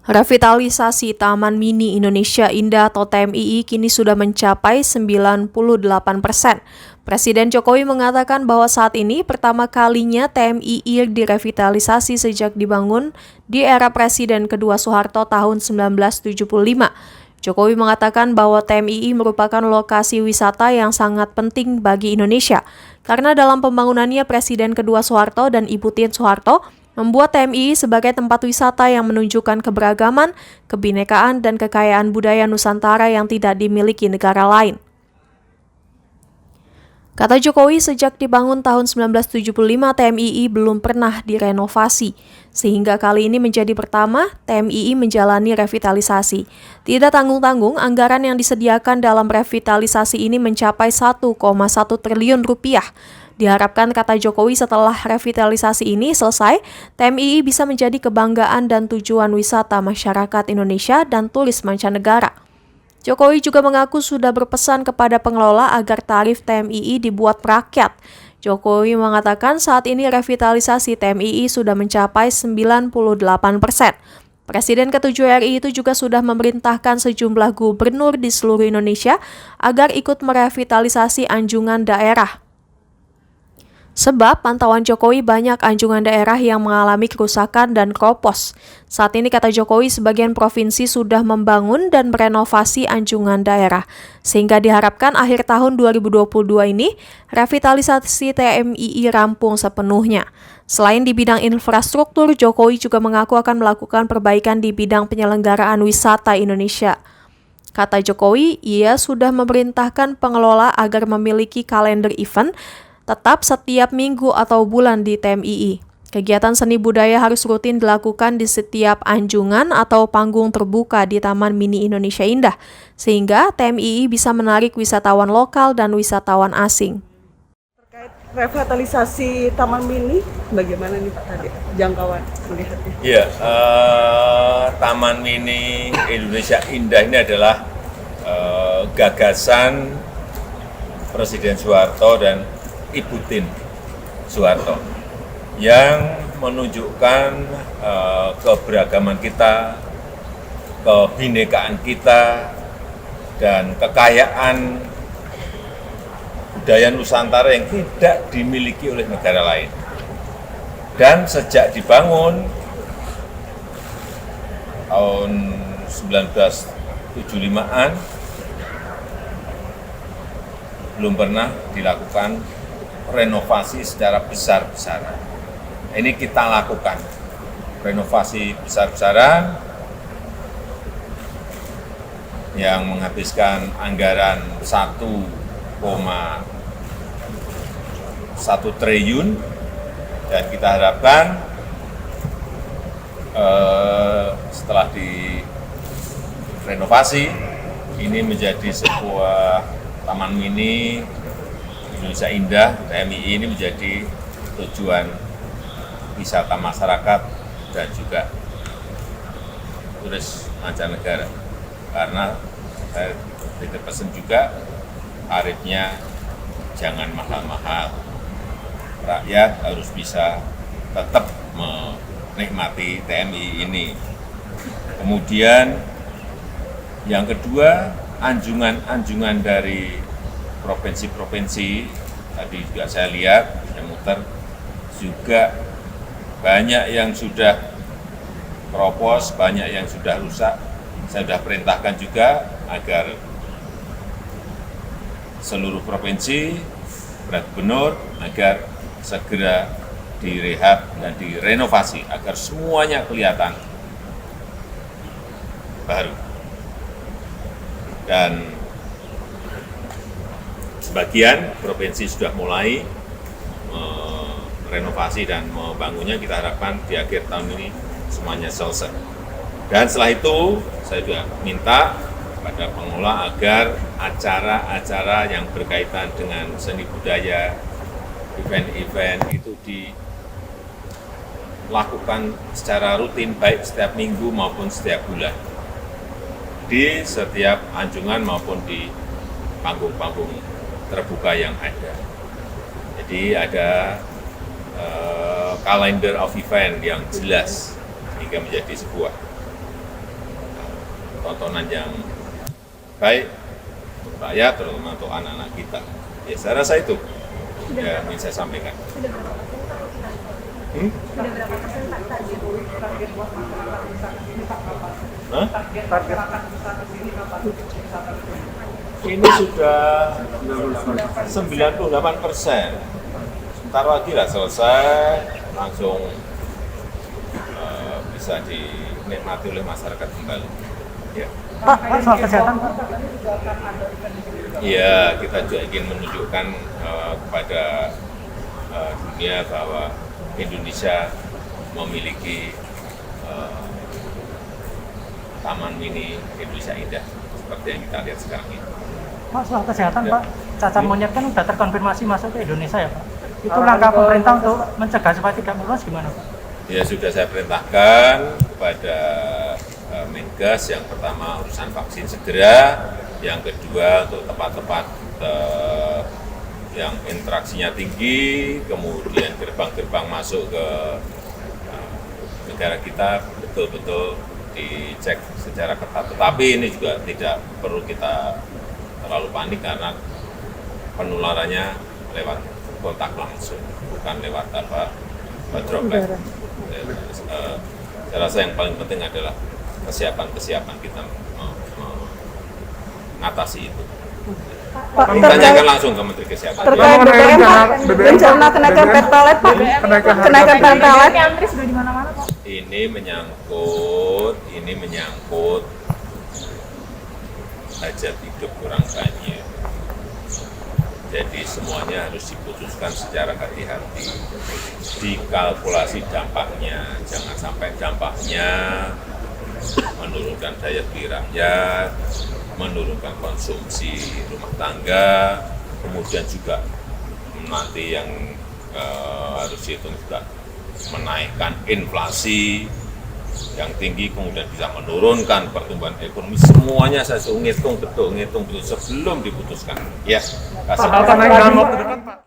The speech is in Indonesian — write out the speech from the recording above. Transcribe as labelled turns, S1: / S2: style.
S1: Revitalisasi Taman Mini Indonesia Indah atau TMII kini sudah mencapai 98%. Presiden Jokowi mengatakan bahwa saat ini pertama kalinya TMII direvitalisasi sejak dibangun di era Presiden kedua Soeharto tahun 1975. Jokowi mengatakan bahwa TMII merupakan lokasi wisata yang sangat penting bagi Indonesia karena dalam pembangunannya Presiden kedua Soeharto dan Ibu Tien Soeharto membuat TMII sebagai tempat wisata yang menunjukkan keberagaman, kebinekaan, dan kekayaan budaya Nusantara yang tidak dimiliki negara lain. Kata Jokowi, sejak dibangun tahun 1975, TMII belum pernah direnovasi, sehingga kali ini menjadi pertama TMII menjalani revitalisasi. Tidak tanggung-tanggung, anggaran yang disediakan dalam revitalisasi ini mencapai 1,1 triliun rupiah. Diharapkan, kata Jokowi, setelah revitalisasi ini selesai, TMII bisa menjadi kebanggaan dan tujuan wisata masyarakat Indonesia dan turis mancanegara. Jokowi juga mengaku sudah berpesan kepada pengelola agar tarif TMII dibuat merakyat. Jokowi mengatakan saat ini revitalisasi TMII sudah mencapai 98%. Presiden ke-7 RI itu juga sudah memerintahkan sejumlah gubernur di seluruh Indonesia agar ikut merevitalisasi anjungan daerah. Sebab pantauan Jokowi banyak anjungan daerah yang mengalami kerusakan dan kropos. Saat ini, kata Jokowi, sebagian provinsi sudah membangun dan merenovasi anjungan daerah. Sehingga diharapkan akhir tahun 2022 ini, revitalisasi TMII rampung sepenuhnya. Selain di bidang infrastruktur, Jokowi juga mengaku akan melakukan perbaikan di bidang penyelenggaraan wisata Indonesia. Kata Jokowi, ia sudah memerintahkan pengelola agar memiliki kalender event tetap setiap minggu atau bulan di TMII. Kegiatan seni budaya harus rutin dilakukan di setiap anjungan atau panggung terbuka di Taman Mini Indonesia Indah, sehingga TMII bisa menarik wisatawan lokal dan wisatawan asing.
S2: Terkait revitalisasi Taman Mini, bagaimana nih Pak tadi jangkauan melihatnya?
S3: Iya, Taman Mini Indonesia Indah ini adalah gagasan Presiden Soeharto dan Ibu Tien Soeharto yang menunjukkan keberagaman kita, kebinekaan kita, dan kekayaan budaya Nusantara yang tidak dimiliki oleh negara lain. Dan sejak dibangun tahun 1975-an belum pernah dilakukan renovasi secara besar-besaran. Ini kita lakukan renovasi besar-besaran yang menghabiskan anggaran 1,1 triliun dan kita harapkan setelah direnovasi ini menjadi sebuah Taman Mini Indonesia Indah, TMII ini menjadi tujuan wisata masyarakat dan juga turis mancanegara. Karena saya titip pesan juga, tarifnya jangan mahal-mahal. Rakyat harus bisa tetap menikmati TMII ini. Kemudian yang kedua, anjungan-anjungan dari provinsi-provinsi, tadi juga saya lihat, saya muter, juga banyak yang sudah keropos, banyak yang sudah rusak. Saya sudah perintahkan juga agar seluruh provinsi, gubernur, agar segera direhab dan direnovasi, agar semuanya kelihatan baru. Dan sebagian provinsi sudah mulai renovasi dan membangunnya, kita harapkan di akhir tahun ini semuanya selesai. Dan setelah itu saya juga minta kepada pengelola agar acara-acara yang berkaitan dengan seni budaya, event-event itu dilakukan secara rutin, baik setiap minggu maupun setiap bulan, di setiap anjungan maupun di panggung-panggung terbuka yang ada. Jadi ada calendar of event yang jelas sehingga menjadi sebuah tontonan yang baik untuk rakyat, terutama untuk anak-anak kita. Ya, saya rasa itu yang ingin saya sampaikan. Hah? Ini sudah 98%. Sebentar lagi lah selesai, langsung bisa dinikmati oleh masyarakat kembali. Ya.
S4: Pak, soal kesehatan, Pak.
S3: Iya, kita juga ingin menunjukkan kepada dunia bahwa Indonesia memiliki taman mini Indonesia Indah seperti yang kita lihat sekarang ini.
S4: Pak, soal kesehatan, Pak, cacar monyet kan sudah terkonfirmasi masuk ke Indonesia ya, Pak. Itu langkah pemerintah untuk mencegah supaya tidak meluas gimana, Pak?
S3: Ya, sudah saya perintahkan kepada Menkes, yang pertama urusan vaksin segera, yang kedua untuk tempat-tempat yang interaksinya tinggi, kemudian gerbang-gerbang masuk ke negara kita betul-betul dicek secara ketat. Tetapi ini juga tidak perlu kita terlalu panik karena penularannya lewat kontak langsung, bukan lewat droplet. Saya rasa yang paling penting adalah kesiapan kita mengatasi itu.
S2: Pak,
S3: Tanyakan langsung ke Menteri Kesehatan.
S2: terkait BBM, Pak, rencana kenaikan pertalite, Pak, kenaikan pertalite.
S4: Antri sudah di mana-mana, Pak.
S3: Ini menyangkut hajat hidup orang banyak. Jadi semuanya harus diputuskan secara hati-hati, dikalkulasi dampaknya, jangan sampai dampaknya menurunkan daya beli rakyat, menurunkan konsumsi rumah tangga, kemudian juga nanti yang harus dihitung juga menaikkan inflasi yang tinggi, kemudian bisa menurunkan pertumbuhan ekonomi. Semuanya saya ngitung betul sebelum diputuskan. Ya, kasih.
S4: Pak, naik dalam waktu dekat, Pak.